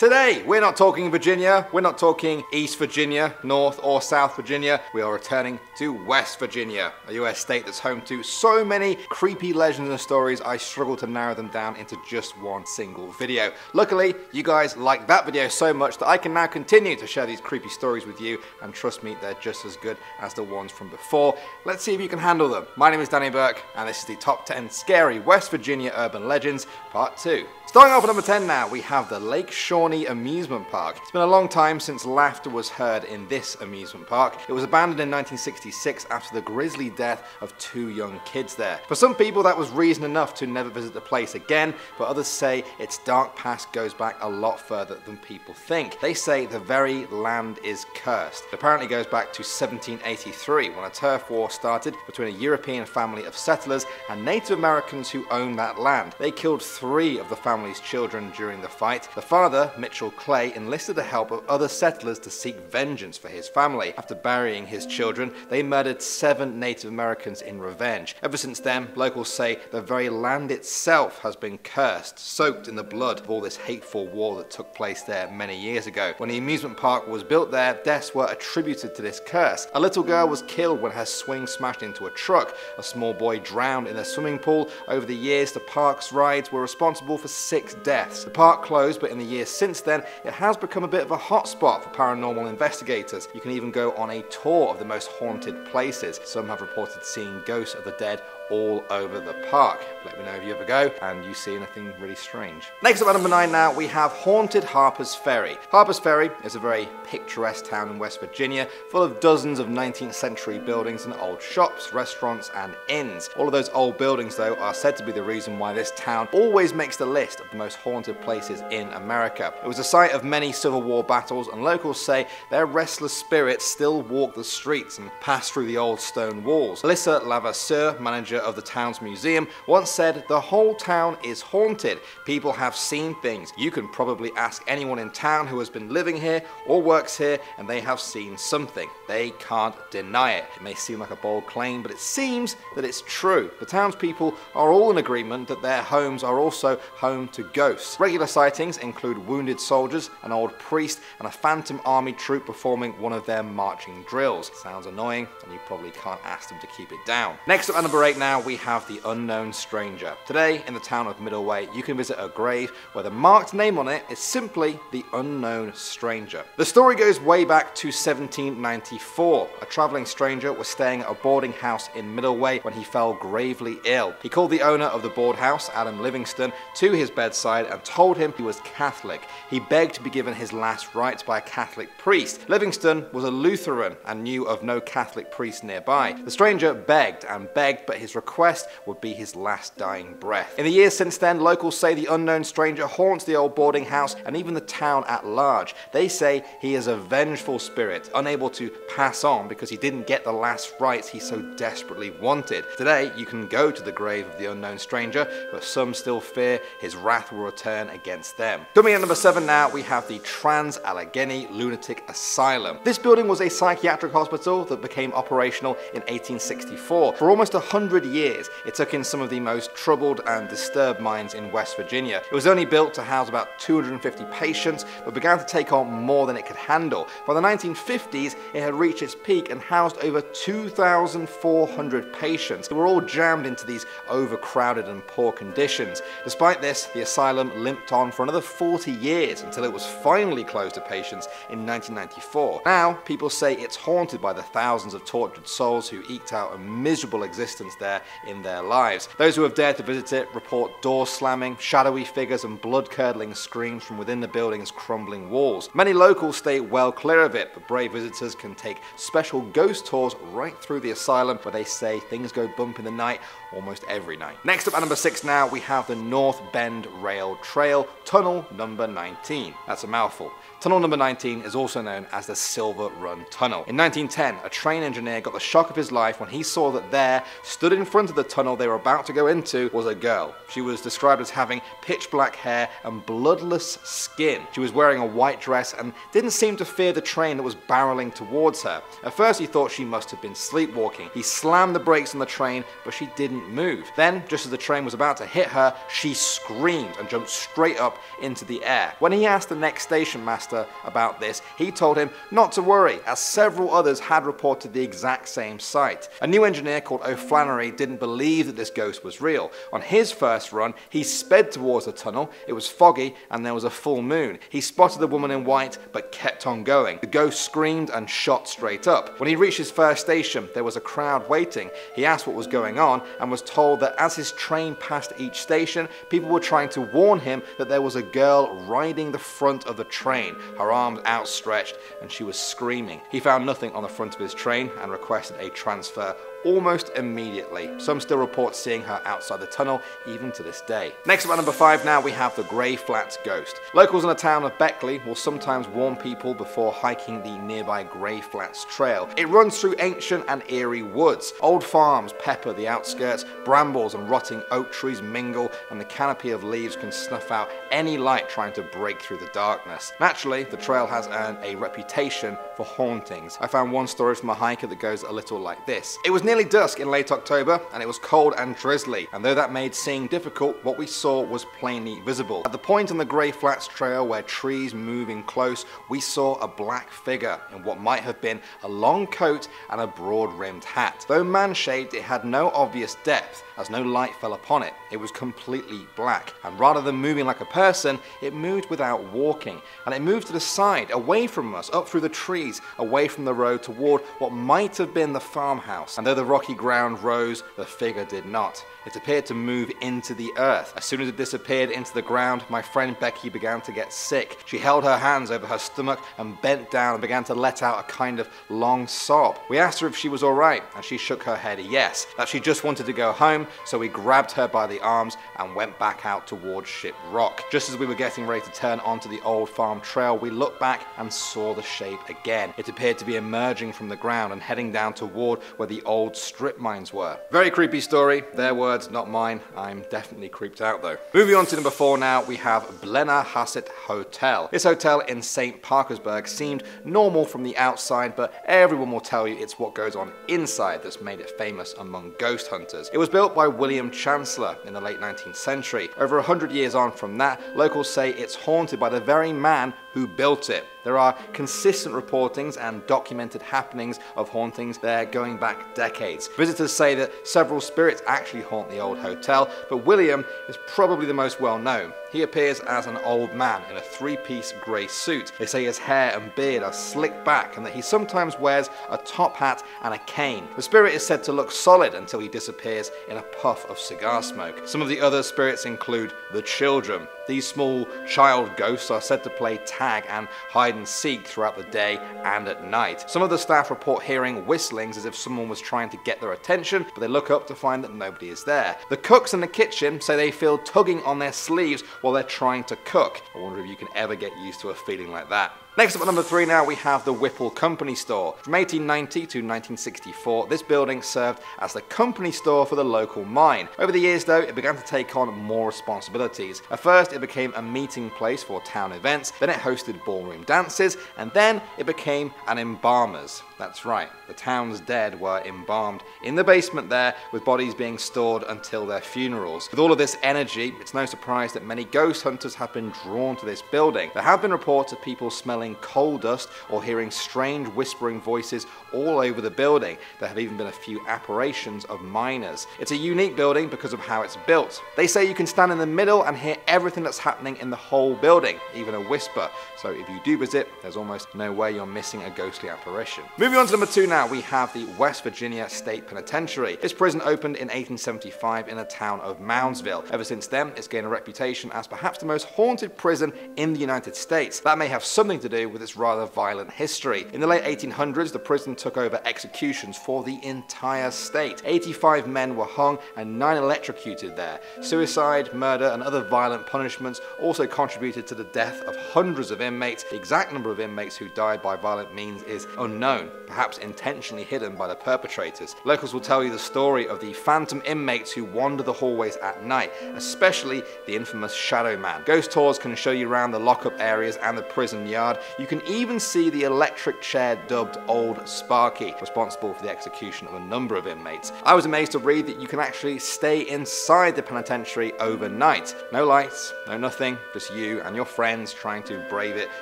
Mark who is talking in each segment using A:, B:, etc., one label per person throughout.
A: Today, we're not talking Virginia, we're not talking East Virginia, North or South Virginia, we are returning to West Virginia, a US state that's home to so many creepy legends and stories I struggle to narrow them down into just one single video. Luckily, you guys liked that video so much that I can now continue to share these creepy stories with you, and trust me, they're just as good as the ones from before. Let's see if you can handle them. My name is Danny Burke, and this is the top 10 scary West Virginia urban legends, part 2. Starting off at number 10 now, we have the Lake Shawnee Amusement Park. It's been a long time since laughter was heard in this amusement park. It was abandoned in 1966 after the grisly death of 2 young kids there. For some people that was reason enough to never visit the place again, but others say its dark past goes back a lot further than people think. They say the very land is cursed. It apparently goes back to 1783 when a turf war started between a European family of settlers and Native Americans who owned that land. They killed 3 of the family's children during the fight. The father, Mitchell Clay, enlisted the help of other settlers to seek vengeance for his family. After burying his children, they murdered 7 Native Americans in revenge. Ever since then, locals say the very land itself has been cursed, soaked in the blood of all this hateful war that took place there many years ago. When the amusement park was built there, deaths were attributed to this curse. A little girl was killed when her swing smashed into a truck. A small boy drowned in a swimming pool. Over the years, the park's rides were responsible for 6 deaths. The park closed, but in the years since then, it has become a bit of a hotspot for paranormal investigators. You can even go on a tour of the most haunted places. Some have reported seeing ghosts of the dead all over the park. Let me know if you ever go and you see anything really strange. Next up at number 9 now, we have haunted Harpers Ferry. Harpers Ferry is a very picturesque town in West Virginia, full of dozens of 19th century buildings and old shops, restaurants and inns. All of those old buildings though are said to be the reason why this town always makes the list of the most haunted places in America. It was a site of many Civil War battles, and locals say their restless spirits still walk the streets and pass through the old stone walls. Alyssa Lavasseur, manager of the town's museum, once said, "The whole town is haunted. People have seen things. You can probably ask anyone in town who has been living here or works here, and they have seen something. They can't deny it." It may seem like a bold claim, but it seems that it's true. The townspeople are all in agreement that their homes are also home to ghosts. Regular sightings include wounded soldiers, an old priest, and a phantom army troop performing one of their marching drills. Sounds annoying, and you probably can't ask them to keep it down. Next up at number 8 now, we have the unknown stranger. Today, in the town of Middleway, you can visit a grave where the marked name on it is simply the unknown stranger. The story goes way back to 1794. A traveling stranger was staying at a boarding house in Middleway when he fell gravely ill. He called the owner of the board house, Adam Livingston, to his bedside and told him he was Catholic. He begged to be given his last rites by a Catholic priest. Livingston was a Lutheran and knew of no Catholic priest nearby. The stranger begged and begged, but his request would be his last dying breath. In the years since then, locals say the unknown stranger haunts the old boarding house and even the town at large. They say he is a vengeful spirit, unable to pass on because he didn't get the last rites he so desperately wanted. Today, you can go to the grave of the unknown stranger, but some still fear his wrath will return against them. Coming in at number 7 now, we have the Trans-Allegheny Lunatic Asylum. This building was a psychiatric hospital that became operational in 1864. For almost 100 years, it took in some of the most troubled and disturbed minds in West Virginia. It was only built to house about 250 patients, but began to take on more than it could handle. By the 1950s, it had reached its peak and housed over 2,400 patients. They were all jammed into these overcrowded and poor conditions. Despite this, the asylum limped on for another 40 years until it was finally closed to patients in 1994. Now, people say it's haunted by the thousands of tortured souls who eked out a miserable existence there in their lives. Those who have dared to visit it report doors slamming, shadowy figures and blood-curdling screams from within the building's crumbling walls. Many locals stay well clear of it, but brave visitors can take special ghost tours right through the asylum where they say things go bump in the night almost every night. Next up at number 6 now, we have the North Bend Rail Trail, Tunnel number 19. That's a mouthful. Tunnel number 19 is also known as the Silver Run Tunnel. In 1910, a train engineer got the shock of his life when he saw that there, stood in in front of the tunnel they were about to go into was a girl. She was described as having pitch black hair and bloodless skin. She was wearing a white dress and didn't seem to fear the train that was barreling towards her. At first he thought she must have been sleepwalking. He slammed the brakes on the train, but she didn't move. Then, just as the train was about to hit her, she screamed and jumped straight up into the air. When he asked the next station master about this, he told him not to worry, as several others had reported the exact same sight. A new engineer called O'Flannery didn't believe that this ghost was real. On his first run, he sped towards the tunnel. It was foggy and there was a full moon. He spotted the woman in white but kept on going. The ghost screamed and shot straight up. When he reached his first station, there was a crowd waiting. He asked what was going on and was told that as his train passed each station, people were trying to warn him that there was a girl riding the front of the train, her arms outstretched, and she was screaming. He found nothing on the front of his train and requested a transfer almost immediately. Some still report seeing her outside the tunnel even to this day. Next up at number 5 now we have the Grey Flats Ghost. Locals in the town of Beckley will sometimes warn people before hiking the nearby Grey Flats Trail. It runs through ancient and eerie woods. Old farms pepper the outskirts, brambles and rotting oak trees mingle, and the canopy of leaves can snuff out any light trying to break through the darkness. Naturally, the trail has earned a reputation for hauntings. I found one story from a hiker that goes a little like this. It was nearly dusk in late October and it was cold and drizzly, and though that made seeing difficult, what we saw was plainly visible. At the point on the Grey Flats Trail where trees move in close, we saw a black figure in what might have been a long coat and a broad-rimmed hat. Though man-shaped, it had no obvious depth as no light fell upon it. It was completely black, and rather than moving like a person, it moved without walking, and it moved to the side, away from us, up through the trees, away from the road toward what might have been the farmhouse. And though the rocky ground rose, the figure did not. It appeared to move into the earth. As soon as it disappeared into the ground, my friend Becky began to get sick. She held her hands over her stomach and bent down and began to let out a kind of long sob. We asked her if she was alright, and she shook her head yes, that she just wanted to go home, so we grabbed her by the arms and went back out towards Ship Rock. Just as we were getting ready to turn onto the old farm trail, we looked back and saw the shape again. It appeared to be emerging from the ground and heading down toward where the old strip mines were. Very creepy story. Their words, not mine. I'm definitely creeped out though. Moving on to number 4 now, we have Blennerhassett Hotel. This hotel in St. Parkersburg seemed normal from the outside, but everyone will tell you it's what goes on inside that's made it famous among ghost hunters. It was built by William Chancellor in the late 19th century. Over 100 years on from that, locals say it's haunted by the very man who built it. There are consistent reportings and documented happenings of hauntings there going back decades. Visitors say that several spirits actually haunt the old hotel, but William is probably the most well known. He appears as an old man in a 3-piece grey suit. They say his hair and beard are slicked back and that he sometimes wears a top hat and a cane. The spirit is said to look solid until he disappears in a puff of cigar smoke. Some of the other spirits include the children. These small child ghosts are said to play tag and hide and seek throughout the day and at night. Some of the staff report hearing whistlings as if someone was trying to get their attention, but they look up to find that nobody is there. The cooks in the kitchen say they feel tugging on their sleeves while they're trying to cook. I wonder if you can ever get used to a feeling like that. Next up at number 3 now, we have the Whipple Company Store. From 1890 to 1964, this building served as the company store for the local mine. Over the years though, it began to take on more responsibilities. At first, it became a meeting place for town events, then it hosted ballroom dances, and then it became an embalmer's. That's right, the town's dead were embalmed in the basement there, with bodies being stored until their funerals. With all of this energy, it's no surprise that many ghost hunters have been drawn to this building. There have been reports of people smelling coal dust or hearing strange whispering voices all over the building. There have even been a few apparitions of miners. It's a unique building because of how it's built. They say you can stand in the middle and hear everything that's happening in the whole building, even a whisper. So if you do visit, there's almost no way you're missing a ghostly apparition. Moving on to number 2 now, we have the West Virginia State Penitentiary. This prison opened in 1875 in the town of Moundsville. Ever since then, it's gained a reputation as perhaps the most haunted prison in the United States. That may have something to do with its rather violent history. In the late 1800s, the prison took over executions for the entire state. 85 men were hung and 9 electrocuted there. Suicide, murder, and other violent punishments punishments also contributed to the death of hundreds of inmates. The exact number of inmates who died by violent means is unknown, perhaps intentionally hidden by the perpetrators. Locals will tell you the story of the phantom inmates who wander the hallways at night, especially the infamous Shadow Man. Ghost tours can show you around the lockup areas and the prison yard. You can even see the electric chair dubbed Old Sparky, responsible for the execution of a number of inmates. I was amazed to read that you can actually stay inside the penitentiary overnight. No lights, no nothing, just you and your friends trying to brave it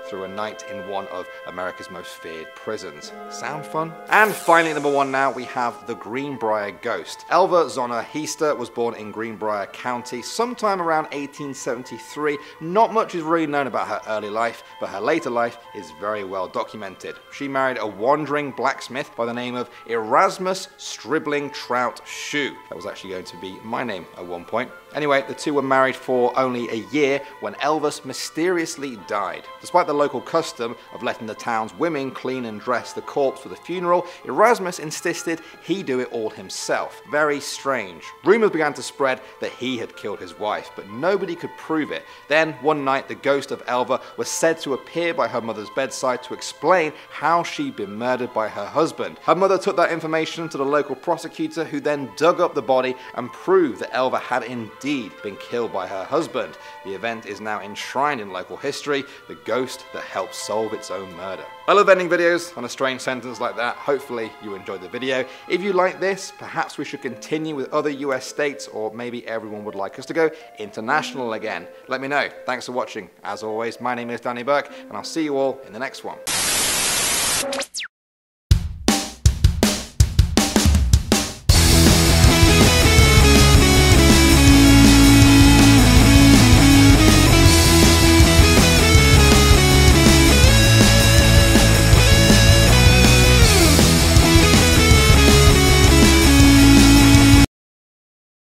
A: through a night in one of America's most feared prisons. Sound fun? And finally, number one now, we have the Greenbrier Ghost. Elva Zonna Heaster was born in Greenbrier County sometime around 1873. Not much is really known about her early life, but her later life is very well documented. She married a wandering blacksmith by the name of Erasmus Stribling Trout Shoe. That was actually going to be my name at one point. Anyway, the two were married for only a year when Elvis mysteriously died. Despite the local custom of letting the town's women clean and dress the corpse for the funeral, Erasmus insisted he do it all himself. Very strange. Rumors began to spread that he had killed his wife, but nobody could prove it. Then, one night, the ghost of Elva was said to appear by her mother's bedside to explain how she'd been murdered by her husband. Her mother took that information to the local prosecutor, who then dug up the body and proved that Elva had indeed been killed by her husband. The event is now enshrined in local history, the ghost that helped solve its own murder. I love ending videos on a strange sentence like that. Hopefully you enjoyed the video. If you like this, perhaps we should continue with other US states, or maybe everyone would like us to go international again. Let me know. Thanks for watching. As always, my name is Danny Burke, and I'll see you all in the next one.